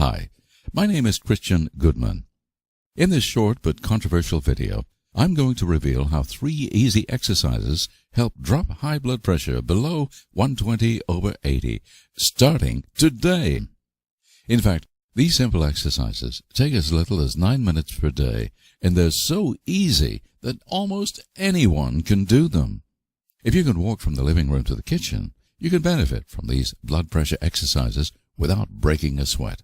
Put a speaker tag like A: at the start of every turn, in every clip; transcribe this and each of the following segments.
A: Hi, my name is Christian Goodman. In this short but controversial video, I'm going to reveal how 3 easy exercises help drop high blood pressure below 120/80, starting today. In fact, these simple exercises take as little as 9 minutes per day, and they're so easy that almost anyone can do them. If you can walk from the living room to the kitchen, you can benefit from these blood pressure exercises without breaking a sweat.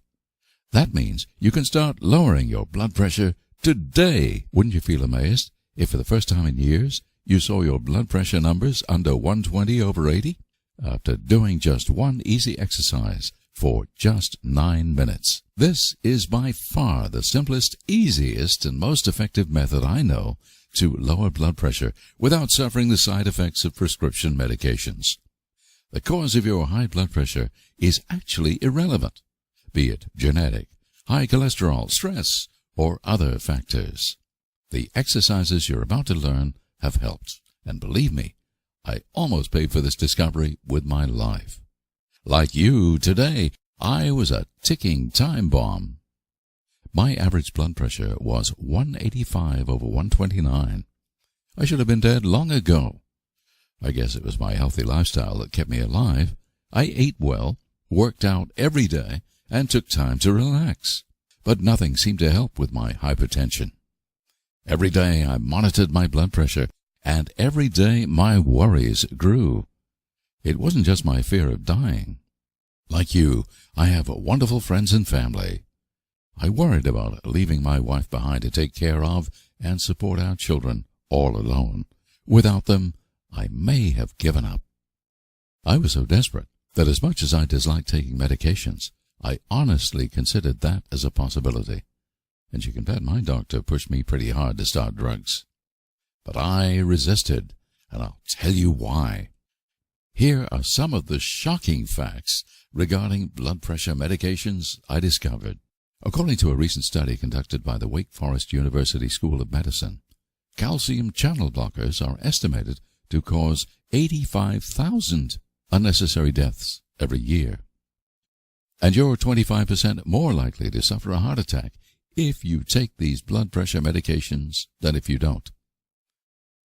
A: That means you can start lowering your blood pressure today. Wouldn't you feel amazed if for the first time in years you saw your blood pressure numbers under 120/80 after doing just one easy exercise for just 9 minutes? This is by far the simplest, easiest, and most effective method I know to lower blood pressure without suffering the side effects of prescription medications. The cause of your high blood pressure is actually irrelevant, be it genetic, high cholesterol, stress, or other factors. The exercises you're about to learn have helped, and believe me, I almost paid for this discovery with my life. Like you today, I was a ticking time bomb. My average blood pressure was 185/129. I should have been dead long ago. I guess it was my healthy lifestyle that kept me alive. I ate well, worked out every day, and took time to relax. But nothing seemed to help with my hypertension. Every day I monitored my blood pressure, and every day my worries grew. It wasn't just my fear of dying. Like you, I have wonderful friends and family. I worried about leaving my wife behind to take care of and support our children all alone. Without them, I may have given up. I was so desperate that as much as I disliked taking medications, I honestly considered that as a possibility. And you can bet my doctor pushed me pretty hard to start drugs. But I resisted, and I'll tell you why. Here are some of the shocking facts regarding blood pressure medications I discovered. According to a recent study conducted by the Wake Forest University School of Medicine, calcium channel blockers are estimated to cause 85,000 unnecessary deaths every year. And you're 25% more likely to suffer a heart attack if you take these blood pressure medications than if you don't.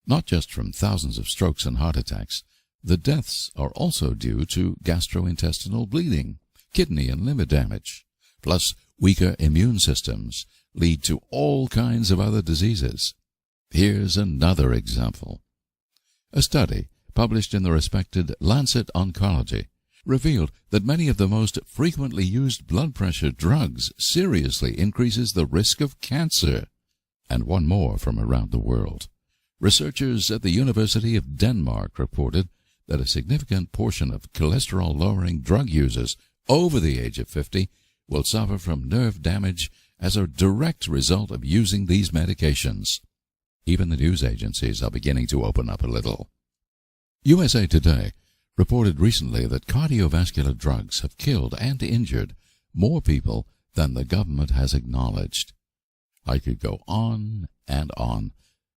A: Not just from thousands of strokes and heart attacks, the deaths are also due to gastrointestinal bleeding, kidney and liver damage, plus weaker immune systems lead to all kinds of other diseases. Here's another example. A study published in the respected Lancet Oncology revealed that many of the most frequently used blood pressure drugs seriously increases the risk of cancer. And one more from around the world. Researchers at the University of Denmark reported that a significant portion of cholesterol-lowering drug users over the age of 50 will suffer from nerve damage as a direct result of using these medications. Even the news agencies are beginning to open up a little. USA Today reported recently that cardiovascular drugs have killed and injured more people than the government has acknowledged. I could go on and on,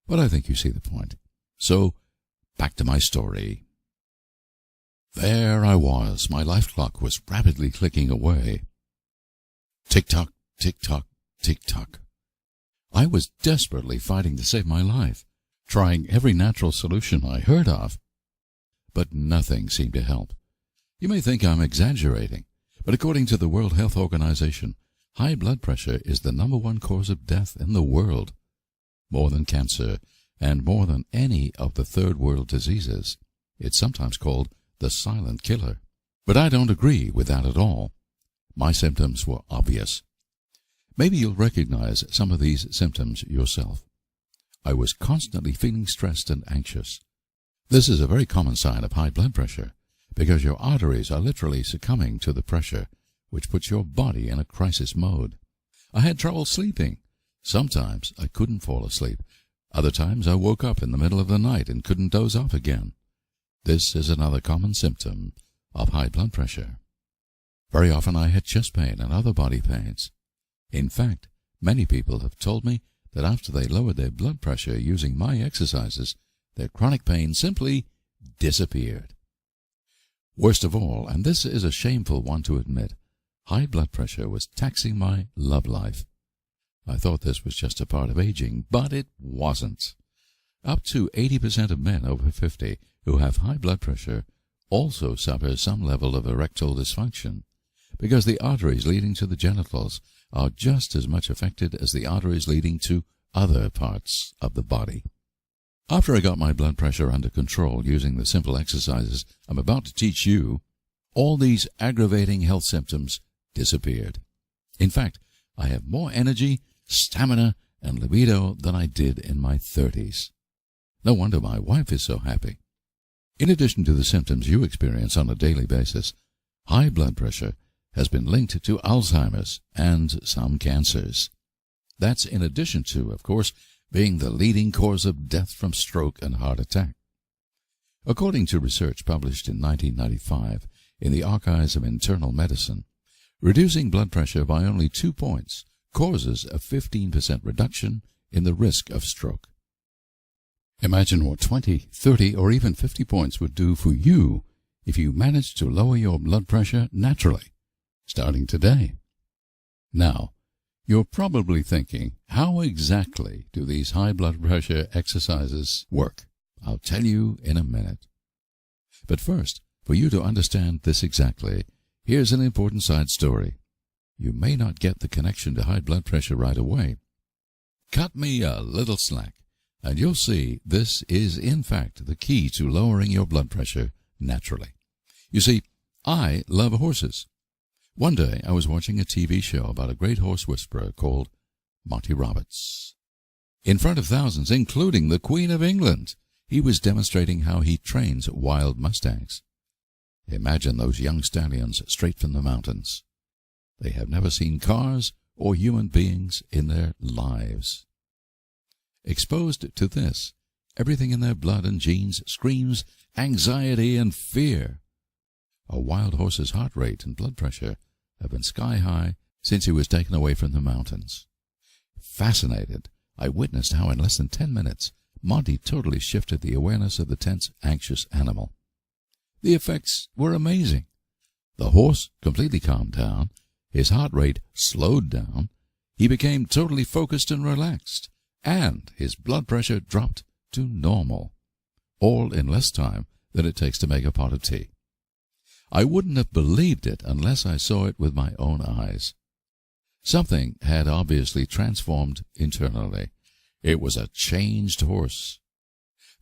A: but I think you see the point. So, back to my story. There I was. My life clock was rapidly clicking away. Tick-tock, tick-tock, tick-tock. I was desperately fighting to save my life, trying every natural solution I heard of. But nothing seemed to help. You may think I'm exaggerating, but according to the World Health Organization, high blood pressure is the #1 cause of death in the world. More than cancer, and more than any of the third world diseases. It's sometimes called the silent killer. But I don't agree with that at all. My symptoms were obvious. Maybe you'll recognize some of these symptoms yourself. I was constantly feeling stressed and anxious. This is a very common sign of high blood pressure, because your arteries are literally succumbing to the pressure, which puts your body in a crisis mode. I had trouble sleeping. Sometimes I couldn't fall asleep. Other times I woke up in the middle of the night and couldn't doze off again. This is another common symptom of high blood pressure. Very often I had chest pain and other body pains. In fact, many people have told me that after they lowered their blood pressure using my exercises, their chronic pain simply disappeared. Worst of all, and this is a shameful one to admit, high blood pressure was taxing my love life. I thought this was just a part of aging, but it wasn't. Up to 80% of men over 50 who have high blood pressure also suffer some level of erectile dysfunction, because the arteries leading to the genitals are just as much affected as the arteries leading to other parts of the body. After I got my blood pressure under control using the simple exercises I'm about to teach you, all these aggravating health symptoms disappeared. In fact, I have more energy, stamina, and libido than I did in my 30s. No wonder my wife is so happy. In addition to the symptoms you experience on a daily basis, high blood pressure has been linked to Alzheimer's and some cancers. That's in addition to, of course, being the leading cause of death from stroke and heart attack. According to research published in 1995 in the Archives of Internal Medicine, reducing blood pressure by only 2 points causes a 15% reduction in the risk of stroke. Imagine what 20, 30, or even 50 points would do for you if you managed to lower your blood pressure naturally, starting today. Now, you're probably thinking, how exactly do these high blood pressure exercises work? I'll tell you in a minute. But first, for you to understand this exactly, here's an important side story. You may not get the connection to high blood pressure right away. Cut me a little slack, and you'll see this is in fact the key to lowering your blood pressure naturally. You see, I love horses. One day I was watching a TV show about a great horse whisperer called Monty Roberts. In front of thousands, including the Queen of England, he was demonstrating how he trains wild mustangs. Imagine those young stallions straight from the mountains. They have never seen cars or human beings in their lives. Exposed to this, everything in their blood and genes screams anxiety and fear. A wild horse's heart rate and blood pressure have been sky high since he was taken away from the mountains. Fascinated, I witnessed how in less than 10 minutes, Monty totally shifted the awareness of the tense, anxious animal. The effects were amazing. The horse completely calmed down, his heart rate slowed down, he became totally focused and relaxed, and his blood pressure dropped to normal, all in less time than it takes to make a pot of tea. I wouldn't have believed it unless I saw it with my own eyes. Something had obviously transformed internally. It was a changed horse.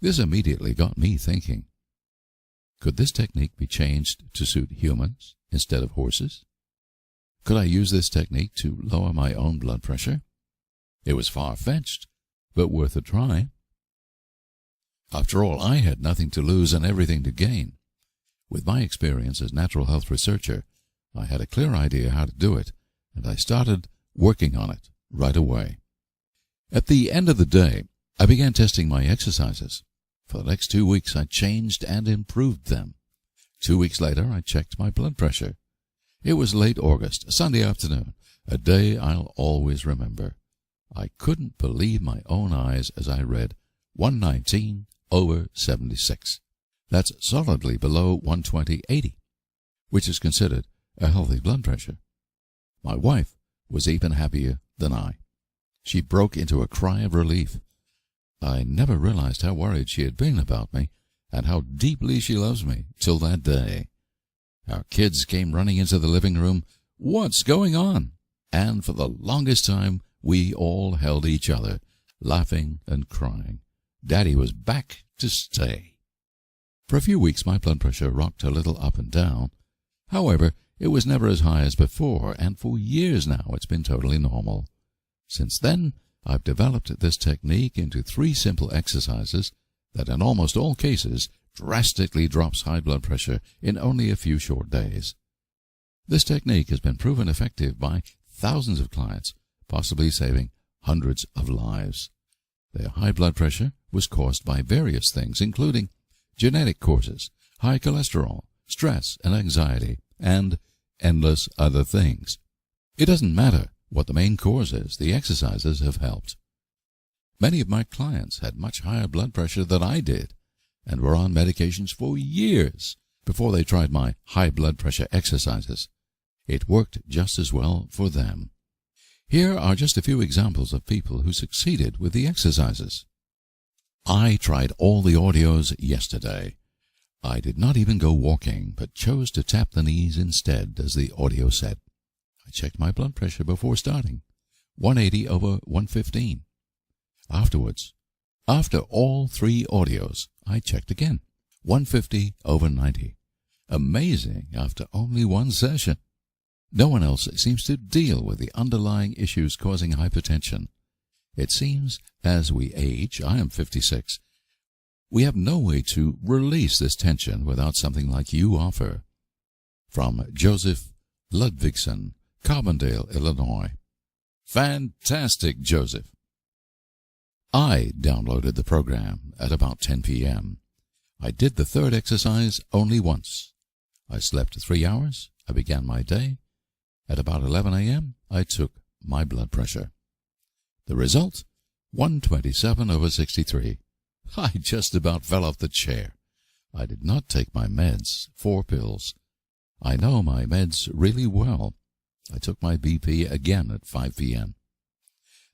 A: This immediately got me thinking. Could this technique be changed to suit humans instead of horses? Could I use this technique to lower my own blood pressure? It was far-fetched, but worth a try. After all, I had nothing to lose and everything to gain. With my experience as natural health researcher, I had a clear idea how to do it, and I started working on it right away. At the end of the day, I began testing my exercises. For the next 2 weeks, I changed and improved them. 2 weeks later, I checked my blood pressure. It was late August, a Sunday afternoon, a day I'll always remember. I couldn't believe my own eyes as I read 119/76. That's solidly below 120/80, which is considered a healthy blood pressure. My wife was even happier than I. She broke into a cry of relief. I never realized how worried she had been about me, and how deeply she loves me till that day. Our kids came running into the living room. "What's going on?" And for the longest time, we all held each other, laughing and crying. Daddy was back to stay. For a few weeks, my blood pressure rocked a little up and down. However, it was never as high as before, and for years now it's been totally normal. Since then, I've developed this technique into 3 simple exercises that in almost all cases drastically drops high blood pressure in only a few short days. This technique has been proven effective by thousands of clients, possibly saving hundreds of lives. Their high blood pressure was caused by various things, including genetic causes, high cholesterol, stress and anxiety, and endless other things. It doesn't matter what the main cause is, the exercises have helped. Many of my clients had much higher blood pressure than I did, and were on medications for years before they tried my high blood pressure exercises. It worked just as well for them. Here are just a few examples of people who succeeded with the exercises. I tried all the audios yesterday. I did not even go walking, but chose to tap the knees instead, as the audio said. I checked my blood pressure before starting, 180/115. Afterwards, after all 3 audios, I checked again, 150/90. Amazing after only 1 session. No one else seems to deal with the underlying issues causing hypertension. It seems as we age, I am 56, we have no way to release this tension without something like you offer. From Joseph Ludvigson, Carbondale, Illinois. Fantastic, Joseph. I downloaded the program at about 10 p.m. I did the 3rd exercise only once. I slept 3 hours. I began my day. At about 11 a.m., I took my blood pressure. The result? 127/63. I just about fell off the chair. I did not take my meds, 4 pills. I know my meds really well. I took my BP again at 5 p.m.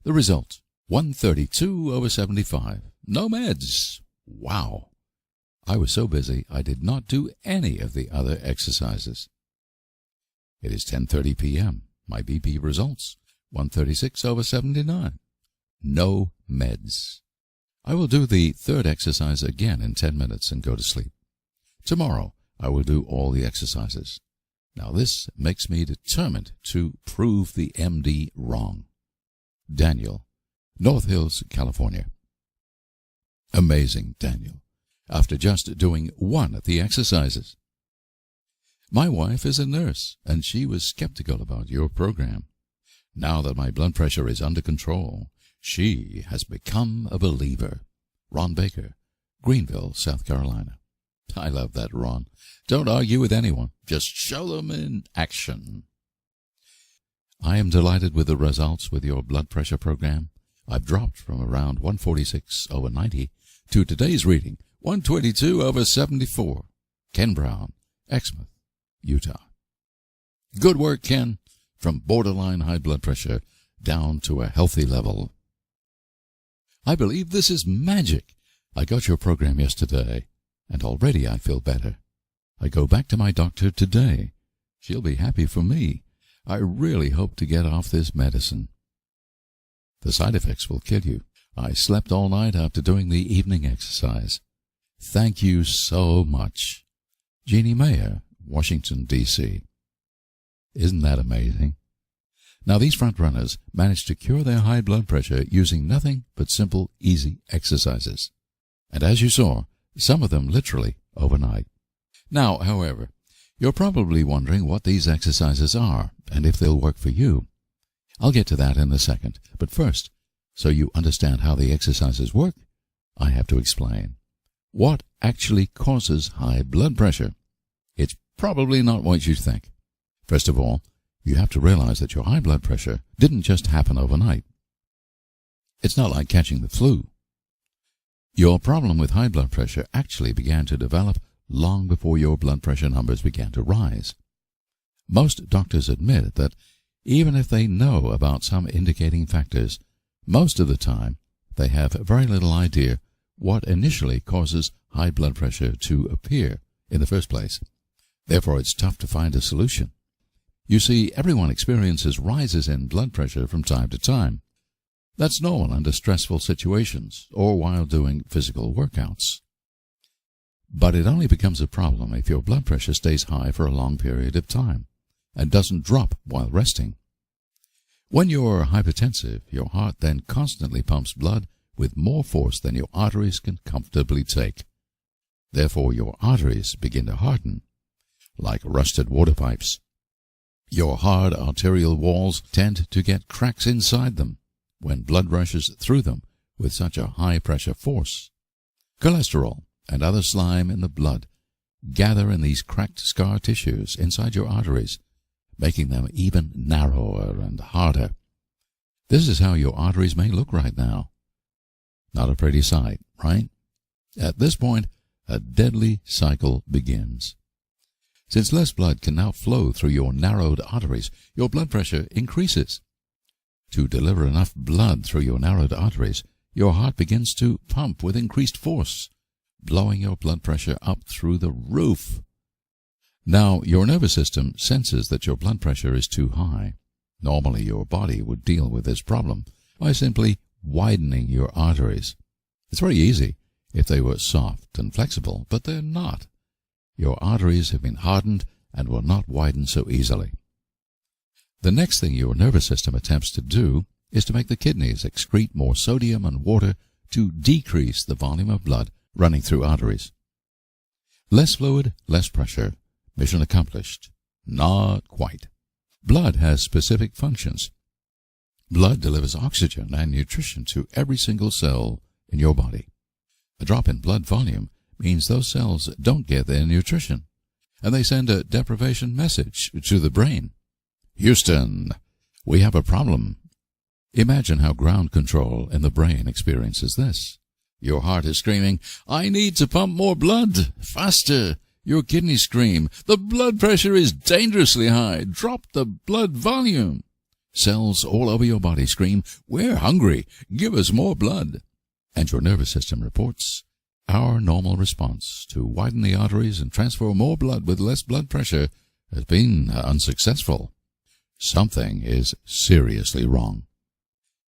A: The result? 132/75. No meds. Wow. I was so busy I did not do any of the other exercises. It is 10:30 p.m. My BP results, 136/79. No meds. I will do the 3rd exercise again in 10 minutes and go to sleep. Tomorrow I will do all the exercises. Now this makes me determined to prove the MD wrong. Daniel, North Hills, California. Amazing, Daniel, after just doing 1 of the exercises. My wife is a nurse, and she was skeptical about your program. Now that my blood pressure is under control, she has become a believer. Ron Baker, Greenville, South Carolina. I love that, Ron. Don't argue with anyone. Just show them in action. I am delighted with the results with your blood pressure program. I've dropped from around 146/90 to today's reading, 122/74. Ken Brown, Exmouth, Utah. Good work, Ken. From borderline high blood pressure down to a healthy level. I believe this is magic. I got your program yesterday, and already I feel better. I go back to my doctor today. She'll be happy for me. I really hope to get off this medicine. The side effects will kill you. I slept all night after doing the evening exercise. Thank you so much. Jeannie Mayer, Washington, D.C. Isn't that amazing? Now these front runners managed to cure their high blood pressure using nothing but simple, easy exercises. And as you saw, some of them literally overnight. Now, however, you're probably wondering what these exercises are and if they'll work for you. I'll get to that in a second, but first, so you understand how the exercises work, I have to explain. What actually causes high blood pressure? It's probably not what you think. First of all, you have to realize that your high blood pressure didn't just happen overnight. It's not like catching the flu. Your problem with high blood pressure actually began to develop long before your blood pressure numbers began to rise. Most doctors admit that even if they know about some indicating factors, most of the time they have very little idea what initially causes high blood pressure to appear in the first place. Therefore, it's tough to find a solution. You see, everyone experiences rises in blood pressure from time to time. That's normal under stressful situations or while doing physical workouts. But it only becomes a problem if your blood pressure stays high for a long period of time and doesn't drop while resting. When you're hypertensive, your heart then constantly pumps blood with more force than your arteries can comfortably take. Therefore, your arteries begin to harden, like rusted water pipes. Your hard arterial walls tend to get cracks inside them when blood rushes through them with such a high-pressure force. Cholesterol and other slime in the blood gather in these cracked scar tissues inside your arteries, making them even narrower and harder. This is how your arteries may look right now. Not a pretty sight, right? At this point, a deadly cycle begins. Since less blood can now flow through your narrowed arteries, your blood pressure increases. To deliver enough blood through your narrowed arteries, your heart begins to pump with increased force, blowing your blood pressure up through the roof. Now, your nervous system senses that your blood pressure is too high. Normally, your body would deal with this problem by simply widening your arteries. It's very easy if they were soft and flexible, but they're not. Your arteries have been hardened and will not widen so easily. The next thing your nervous system attempts to do is to make the kidneys excrete more sodium and water to decrease the volume of blood running through arteries. Less fluid, less pressure. Mission accomplished. Not quite. Blood has specific functions. Blood delivers oxygen and nutrition to every single cell in your body. A drop in blood volume means those cells don't get their nutrition, and they send a deprivation message to the brain. Houston, we have a problem. Imagine how ground control in the brain experiences this. Your heart is screaming, I need to pump more blood, faster. Your kidneys scream, the blood pressure is dangerously high, drop the blood volume. Cells all over your body scream, we're hungry, give us more blood. And your nervous system reports, our normal response to widen the arteries and transfer more blood with less blood pressure has been unsuccessful. Something is seriously wrong.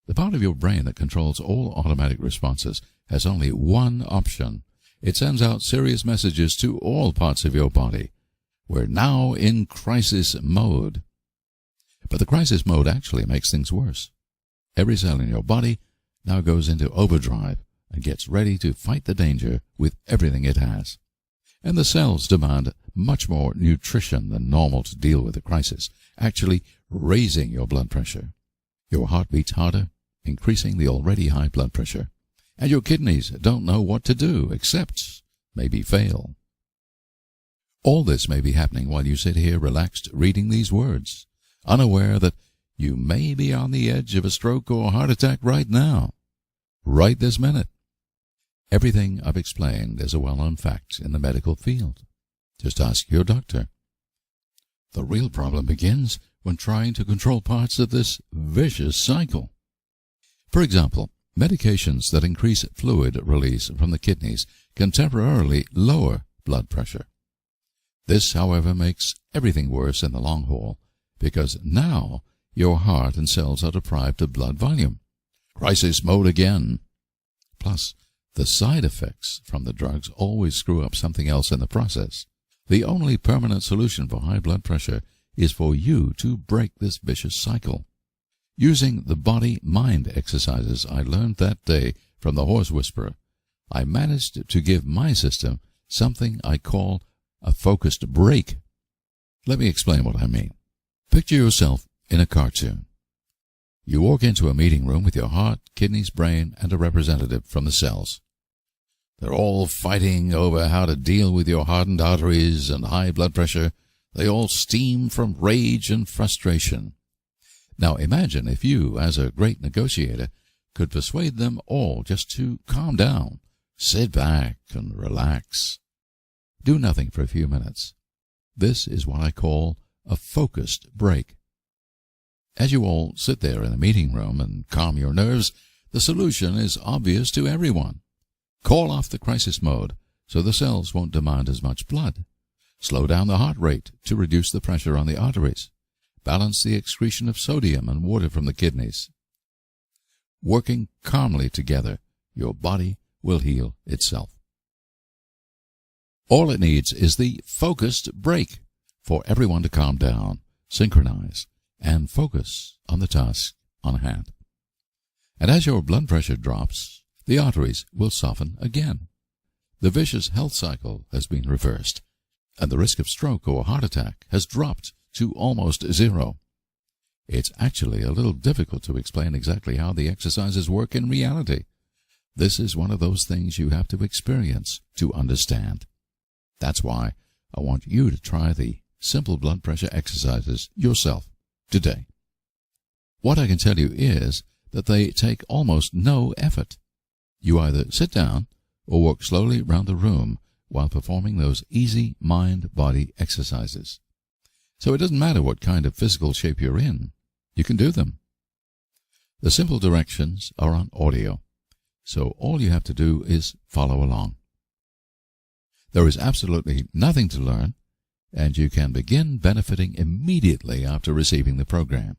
A: The part of your brain that controls all automatic responses has only one option. It sends out serious messages to all parts of your body. We're now in crisis mode. But the crisis mode actually makes things worse. Every cell in your body now goes into overdrive and gets ready to fight the danger with everything it has. And the cells demand much more nutrition than normal to deal with the crisis, actually raising your blood pressure. Your heart beats harder, increasing the already high blood pressure. And your kidneys don't know what to do except maybe fail. All this may be happening while you sit here relaxed reading these words, unaware that you may be on the edge of a stroke or heart attack right now, right this minute. Everything I've explained is a well-known fact in the medical field. Just ask your doctor. The real problem begins when trying to control parts of this vicious cycle. For example, medications that increase fluid release from the kidneys can temporarily lower blood pressure. This, however, makes everything worse in the long haul, because now your heart and cells are deprived of blood volume. Crisis mode again. Plus, the side effects from the drugs always screw up something else in the process. The only permanent solution for high blood pressure is for you to break this vicious cycle. Using the body-mind exercises I learned that day from the horse whisperer, I managed to give my system something I call a focused break. Let me explain what I mean. Picture yourself in a cartoon. You walk into a meeting room with your heart, kidneys, brain, and a representative from the cells. They're all fighting over how to deal with your hardened arteries and high blood pressure. They all steam from rage and frustration. Now imagine if you, as a great negotiator, could persuade them all just to calm down, sit back and relax. Do nothing for a few minutes. This is what I call a focused break. As you all sit there in the meeting room and calm your nerves, the solution is obvious to everyone. Call off the crisis mode so the cells won't demand as much blood. Slow down the heart rate to reduce the pressure on the arteries. Balance the excretion of sodium and water from the kidneys. Working calmly together, your body will heal itself. All it needs is the focused break for everyone to calm down, synchronize, and focus on the task on hand. And as your blood pressure drops, the arteries will soften again. The vicious health cycle has been reversed, and the risk of stroke or heart attack has dropped to almost zero. It's actually a little difficult to explain exactly how the exercises work in reality. This is one of those things you have to experience to understand. That's why I want you to try the simple blood pressure exercises yourself today. What I can tell you is that they take almost no effort. You either sit down or walk slowly round the room while performing those easy mind-body exercises. So it doesn't matter what kind of physical shape you're in, you can do them. The simple directions are on audio, so all you have to do is follow along. There is absolutely nothing to learn, and you can begin benefiting immediately after receiving the program.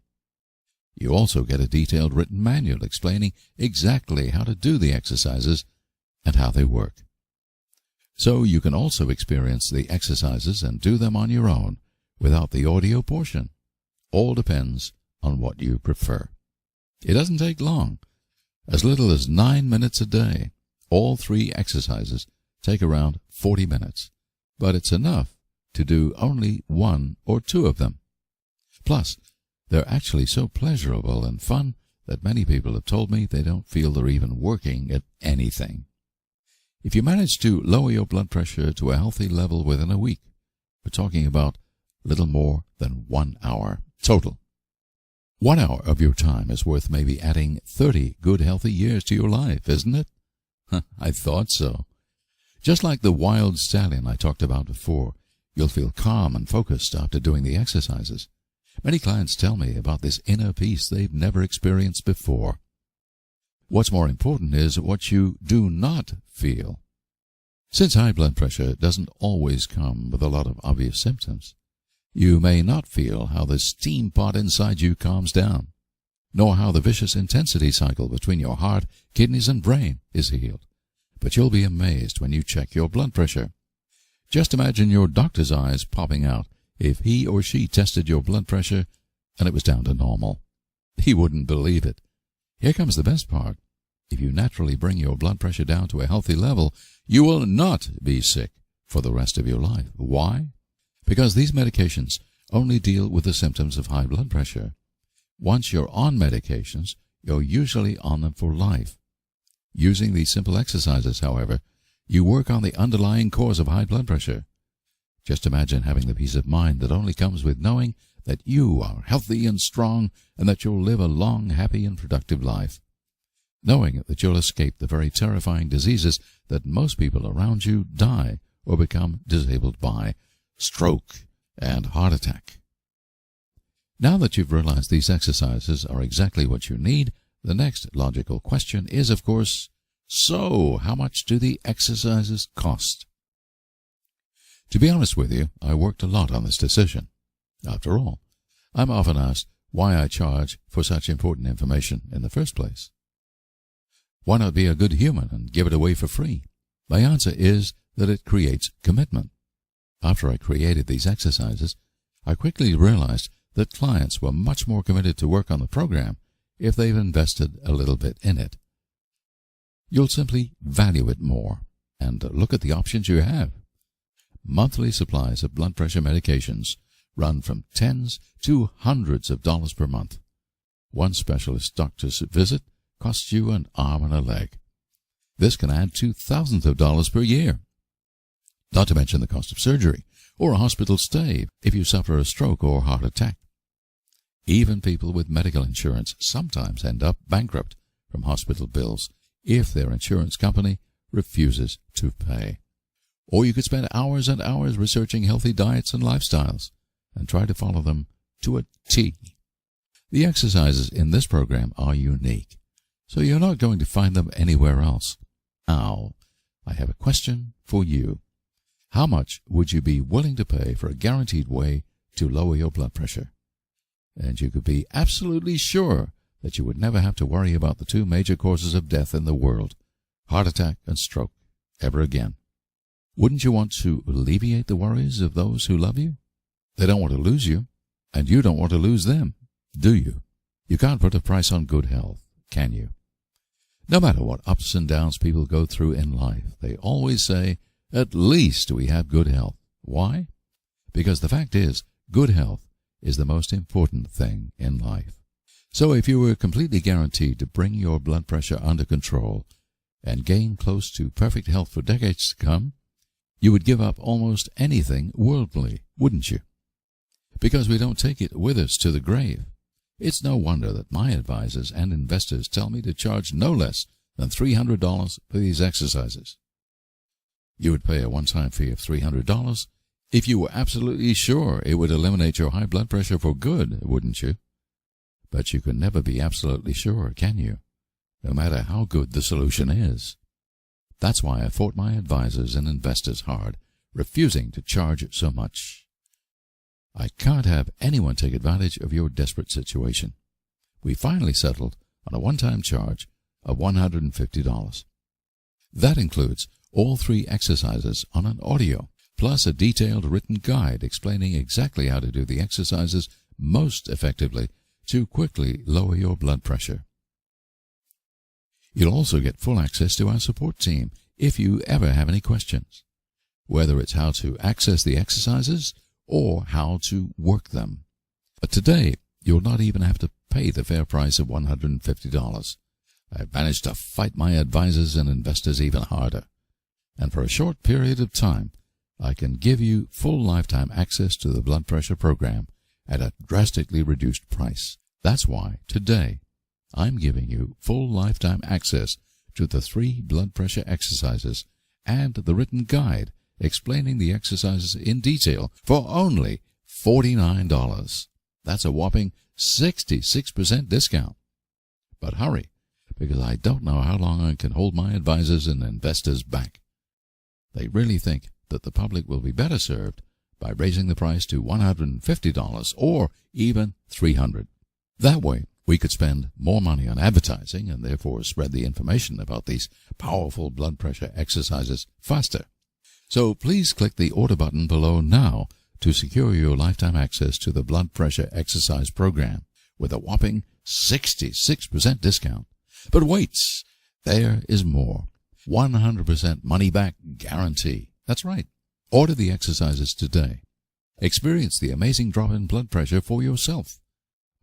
A: You also get a detailed written manual explaining exactly how to do the exercises and how they work. So you can also experience the exercises and do them on your own without the audio portion. All depends on what you prefer. It doesn't take long. As little as 9 minutes a day. All 3 exercises take around 40 minutes, but it's enough to do only 1 or 2 of them. Plus, they're actually so pleasurable and fun that many people have told me they don't feel they're even working at anything. If you manage to lower your blood pressure to a healthy level within a week, we're talking about little more than 1 hour total. 1 hour of your time is worth maybe adding 30 good healthy years to your life, isn't it? I thought so. Just like the wild stallion I talked about before, you'll feel calm and focused after doing the exercises. Many clients tell me about this inner peace they've never experienced before. What's more important is what you do not feel. Since high blood pressure doesn't always come with a lot of obvious symptoms, you may not feel how the steam pot inside you calms down, nor how the vicious intensity cycle between your heart, kidneys, and brain is healed. But you'll be amazed when you check your blood pressure. Just imagine your doctor's eyes popping out if he or she tested your blood pressure and it was down to normal. He wouldn't believe it. Here comes the best part. If you naturally bring your blood pressure down to a healthy level, you will not be sick for the rest of your life. Why? Because these medications only deal with the symptoms of high blood pressure. Once you're on medications, you're usually on them for life. Using these simple exercises, however, you work on the underlying cause of high blood pressure. Just imagine having the peace of mind that only comes with knowing that you are healthy and strong and that you'll live a long, happy, and productive life. Knowing that you'll escape the very terrifying diseases that most people around you die or become disabled by: stroke and heart attack. Now that you've realized these exercises are exactly what you need, the next logical question is, of course, so how much do the exercises cost? To be honest with you, I worked a lot on this decision. After all, I'm often asked why I charge for such important information in the first place. Why not be a good human and give it away for free? My answer is that it creates commitment. After I created these exercises, I quickly realized that clients were much more committed to work on the program if they've invested a little bit in it. You'll simply value it more, and look at the options you have. Monthly supplies of blood pressure medications run from tens to hundreds of dollars per month. One specialist doctor's visit costs you an arm and a leg. This can add to thousands of dollars per year. Not to mention the cost of surgery or a hospital stay if you suffer a stroke or heart attack. Even people with medical insurance sometimes end up bankrupt from hospital bills if their insurance company refuses to pay. Or you could spend hours and hours researching healthy diets and lifestyles and try to follow them to a T. The exercises in this program are unique, so you're not going to find them anywhere else. Now, I have a question for you. How much would you be willing to pay for a guaranteed way to lower your blood pressure? And you could be absolutely sure that you would never have to worry about the 2 major causes of death in the world, heart attack and stroke, ever again. Wouldn't you want to alleviate the worries of those who love you? They don't want to lose you, and you don't want to lose them, do you? You can't put a price on good health, can you? No matter what ups and downs people go through in life, they always say, at least we have good health. Why? Because the fact is, good health is the most important thing in life. So if you were completely guaranteed to bring your blood pressure under control and gain close to perfect health for decades to come, you would give up almost anything worldly, wouldn't you? Because we don't take it with us to the grave. It's no wonder that my advisors and investors tell me to charge no less than $300 for these exercises. You would pay a one-time fee of $300 if you were absolutely sure it would eliminate your high blood pressure for good, wouldn't you? But you can never be absolutely sure, can you? No matter how good the solution is. That's why I fought my advisors and investors hard, refusing to charge so much. I can't have anyone take advantage of your desperate situation. We finally settled on a one-time charge of $150. That includes all 3 exercises on an audio, plus a detailed written guide explaining exactly how to do the exercises most effectively to quickly lower your blood pressure. You'll also get full access to our support team if you ever have any questions, whether it's how to access the exercises or how to work them. But today, you'll not even have to pay the fair price of $150. I've managed to fight my advisors and investors even harder. And for a short period of time, I can give you full lifetime access to the blood pressure program at a drastically reduced price. That's why, today, I'm giving you full lifetime access to the 3 blood pressure exercises and the written guide explaining the exercises in detail for only $49. That's a whopping 66% discount. But hurry, because I don't know how long I can hold my advisors and investors back. They really think that the public will be better served by raising the price to $150 or even $300. That way, we could spend more money on advertising and therefore spread the information about these powerful blood pressure exercises faster. So please click the order button below now to secure your lifetime access to the blood pressure exercise program with a whopping 66% discount. But wait, there is more. 100% money back guarantee. That's right. Order the exercises today. Experience the amazing drop in blood pressure for yourself.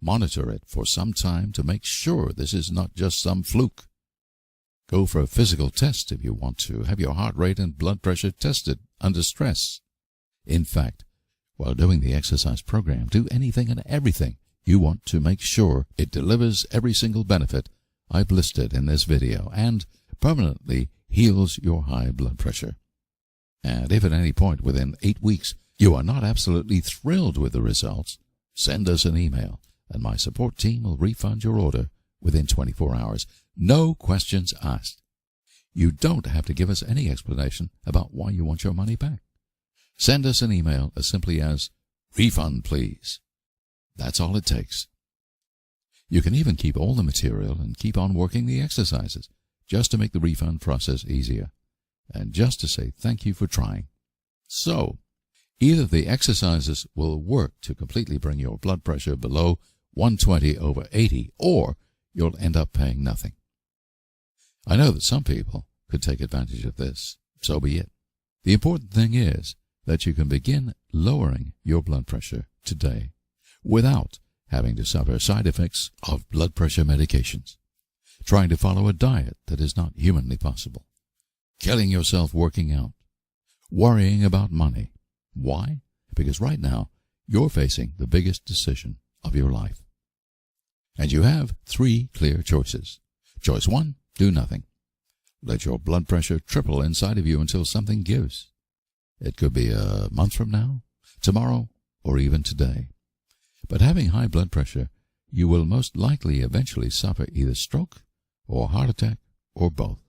A: Monitor it for some time to make sure this is not just some fluke. Go for a physical test if you want to. Have your heart rate and blood pressure tested under stress. In fact, while doing the exercise program, do anything and everything you want to make sure it delivers every single benefit I've listed in this video and permanently heals your high blood pressure. And if at any point within 8 weeks you are not absolutely thrilled with the results, send us an email and my support team will refund your order within 24 hours. No questions asked. You don't have to give us any explanation about why you want your money back. Send us an email as simply as, "Refund, please." That's all it takes. You can even keep all the material and keep on working the exercises, just to make the refund process easier, and just to say thank you for trying. So, either the exercises will work to completely bring your blood pressure below 120/80, or you'll end up paying nothing. I know that some people could take advantage of this, so be it. The important thing is that you can begin lowering your blood pressure today without having to suffer side effects of blood pressure medications, trying to follow a diet that is not humanly possible, killing yourself working out, worrying about money. Why? Because right now you're facing the biggest decision of your life. And you have 3 clear choices. Choice 1, do nothing. Let your blood pressure triple inside of you until something gives. It could be a month from now, tomorrow, or even today. But having high blood pressure, you will most likely eventually suffer either stroke or heart attack or both.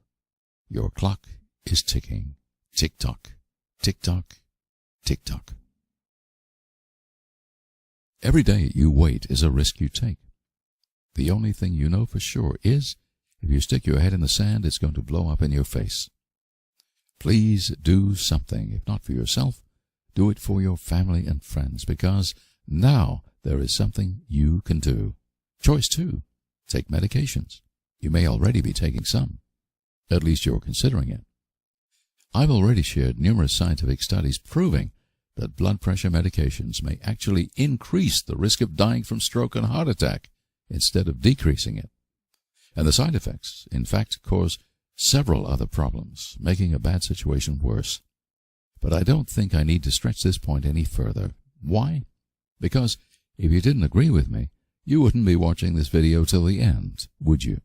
A: Your clock is ticking. Tick-tock, tick-tock, tick-tock. Every day you wait is a risk you take. The only thing you know for sure is if you stick your head in the sand, it's going to blow up in your face. Please do something. If not for yourself, do it for your family and friends, because now there is something you can do. Choice 2, take medications. You may already be taking some. At least you're considering it. I've already shared numerous scientific studies proving that blood pressure medications may actually increase the risk of dying from stroke and heart attack instead of decreasing it. And the side effects, in fact, cause several other problems, making a bad situation worse. But I don't think I need to stretch this point any further. Why? Because if you didn't agree with me, you wouldn't be watching this video till the end, would you?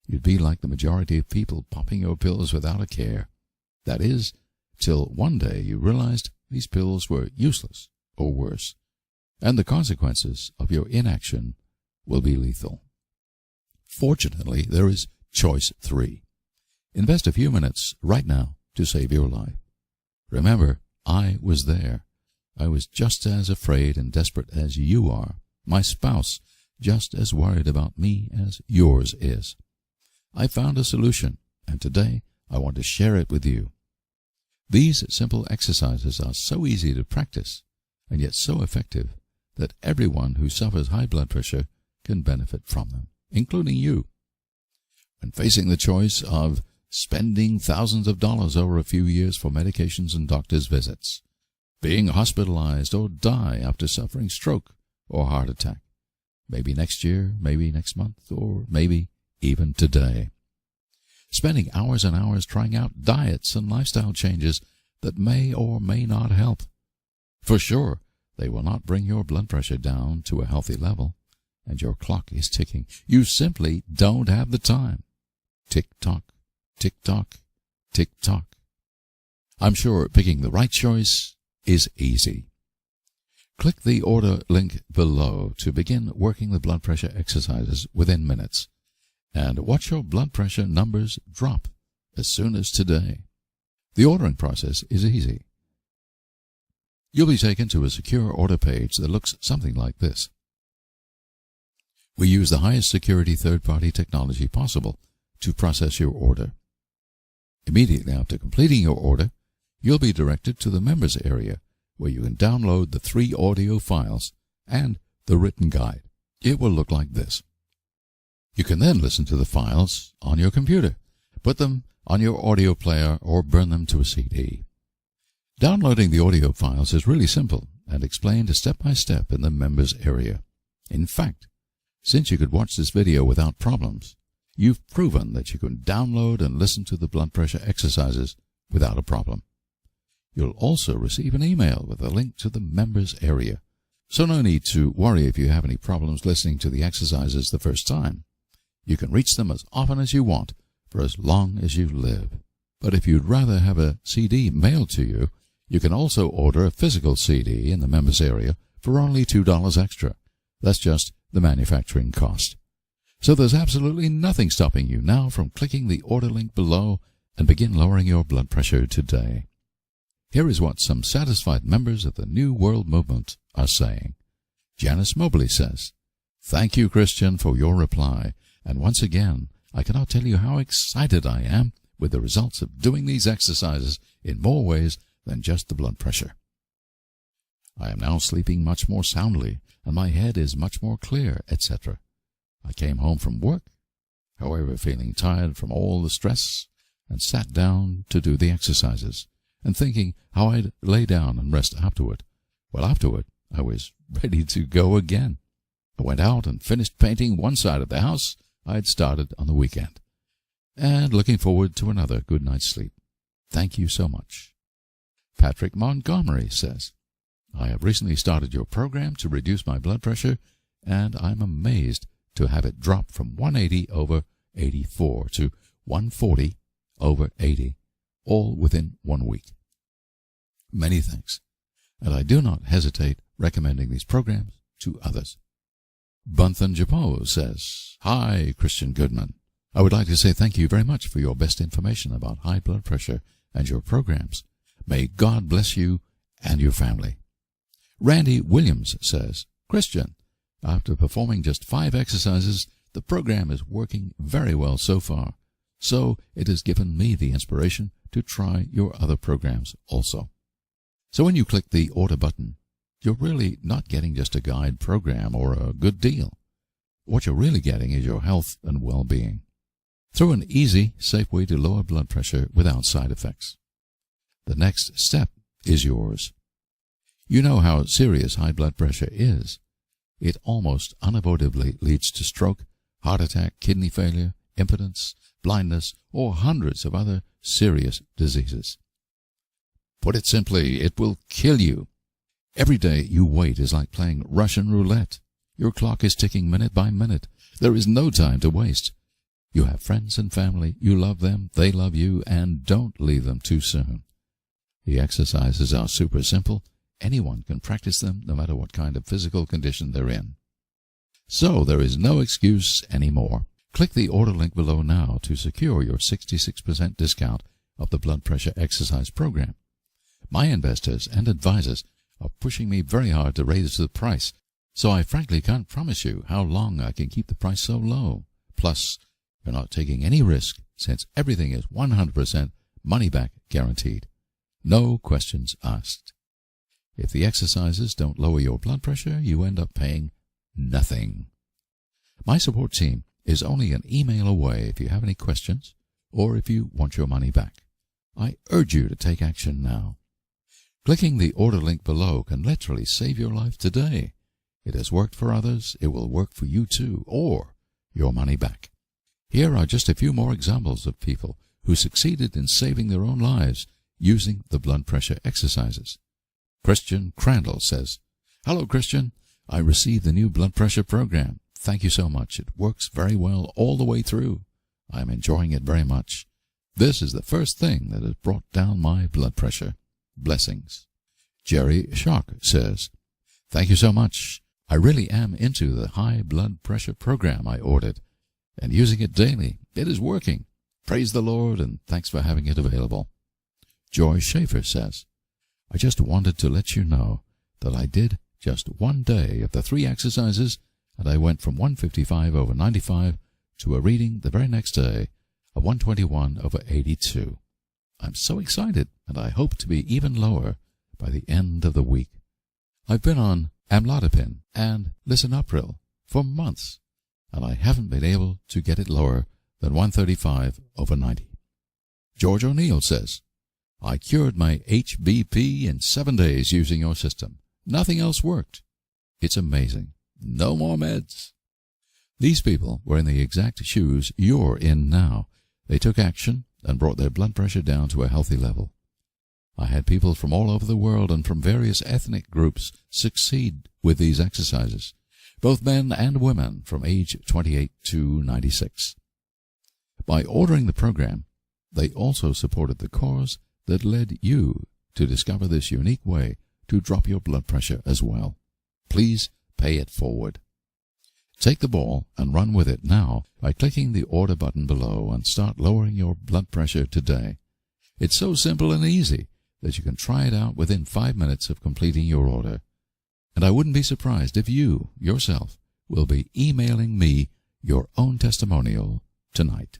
A: You'd be like the majority of people popping your pills without a care. That is, till one day you realized these pills were useless or worse, and the consequences of your inaction will be lethal. Fortunately, there is choice 3. Invest a few minutes right now to save your life. Remember, I was there. I was just as afraid and desperate as you are. My spouse just as worried about me as yours is. I found a solution, and today I want to share it with you. These simple exercises are so easy to practice, and yet so effective, that everyone who suffers high blood pressure can benefit from them, including you. When facing the choice of spending thousands of dollars over a few years for medications and doctor's visits, being hospitalized or die after suffering stroke or heart attack, maybe next year, maybe next month, or maybe even today, spending hours and hours trying out diets and lifestyle changes that may or may not help. For sure, they will not bring your blood pressure down to a healthy level, and your clock is ticking. You simply don't have the time. Tick-tock, tick-tock, tick-tock. I'm sure picking the right choice is easy. Click the order link below to begin working the blood pressure exercises within minutes, and watch your blood pressure numbers drop as soon as today. The ordering process is easy. You'll be taken to a secure order page that looks something like this. We use the highest security third-party technology possible to process your order. Immediately after completing your order, you'll be directed to the members area, where you can download the 3 audio files and the written guide. It will look like this. You can then listen to the files on your computer, put them on your audio player, or burn them to a CD. Downloading the audio files is really simple and explained step by step in the members area. In fact, since you could watch this video without problems, you've proven that you can download and listen to the blood pressure exercises without a problem. You'll also receive an email with a link to the members area, so no need to worry if you have any problems listening to the exercises the first time. You can reach them as often as you want for as long as you live. But if you'd rather have a CD mailed to you, you can also order a physical CD in the members area for only $2 extra. That's just the manufacturing cost. So there's absolutely nothing stopping you now from clicking the order link below and begin lowering your blood pressure today. Here is what some satisfied members of the New World Movement are saying. Janice Mobley says, "Thank you, Christian, for your reply. And once again, I cannot tell you how excited I am with the results of doing these exercises in more ways than just the blood pressure. I am now sleeping much more soundly, and my head is much more clear, etc. I came home from work, however, feeling tired from all the stress, and sat down to do the exercises, and thinking how I'd lay down and rest afterward. Well, afterward, I was ready to go again. I went out and finished painting one side of the house I had started on the weekend, and looking forward to another good night's sleep. Thank you so much." Patrick Montgomery says, "I have recently started your program to reduce my blood pressure, and I'm amazed to have it drop from 180/84 to 140/80, all within 1 week. Many thanks, and I do not hesitate recommending these programs to others." Bunthan Japo says, "Hi, Christian Goodman. I would like to say thank you very much for your best information about high blood pressure and your programs. May God bless you and your family." Randy Williams says, "Christian, after performing just 5 exercises, the program is working very well so far, so it has given me the inspiration to try your other programs also." So when you click the order button, you're really not getting just a guide program or a good deal. What you're really getting is your health and well-being, through an easy, safe way to lower blood pressure without side effects. The next step is yours. You know how serious high blood pressure is. It almost unavoidably leads to stroke, heart attack, kidney failure, impotence, blindness, or hundreds of other serious diseases. Put it simply, it will kill you. Every day you wait is like playing Russian roulette. Your clock is ticking minute by minute. There is no time to waste. You have friends and family. You love them, they love you, and don't leave them too soon. The exercises are super simple. Anyone can practice them no matter what kind of physical condition they're in. So there is no excuse anymore. Click the order link below now to secure your 66% discount of the blood pressure exercise program. My investors and advisors are pushing me very hard to raise the price, so I frankly can't promise you how long I can keep the price so low. Plus, you're not taking any risk since everything is 100% money back guaranteed. No questions asked. If the exercises don't lower your blood pressure, you end up paying nothing. My support team is only an email away if you have any questions or if you want your money back. I urge you to take action now. Clicking the order link below can literally save your life today. It has worked for others, it will work for you too, or your money back. Here are just a few more examples of people who succeeded in saving their own lives using the blood pressure exercises. Christian Crandall says, "Hello, Christian. I received the new blood pressure program. Thank you so much. It works very well all the way through. I'm enjoying it very much. This is the first thing that has brought down my blood pressure. Blessings." Jerry Shock says, "Thank you so much. I really am into the high blood pressure program I ordered and using it daily. It is working. Praise the Lord and thanks for having it available." Joy Schaefer says, "I just wanted to let you know that I did just one day of the 3 exercises and I went from 155/95 to a reading the very next day of 121/82. I'm so excited and I hope to be even lower by the end of the week. I've been on amlodipine and lisinopril for months and I haven't been able to get it lower than 135/90. George O'Neill says, "I cured my HBP in 7 days using your system. Nothing else worked. It's amazing. No more meds." These people were in the exact shoes you're in now. They took action and brought their blood pressure down to a healthy level. I had people from all over the world and from various ethnic groups succeed with these exercises, both men and women from age 28 to 96. By ordering the program, they also supported the cause that led you to discover this unique way to drop your blood pressure as well. Please pay it forward. Take the ball and run with it now by clicking the order button below and start lowering your blood pressure today. It's so simple and easy that you can try it out within 5 minutes of completing your order. And I wouldn't be surprised if you, yourself, will be emailing me your own testimonial tonight.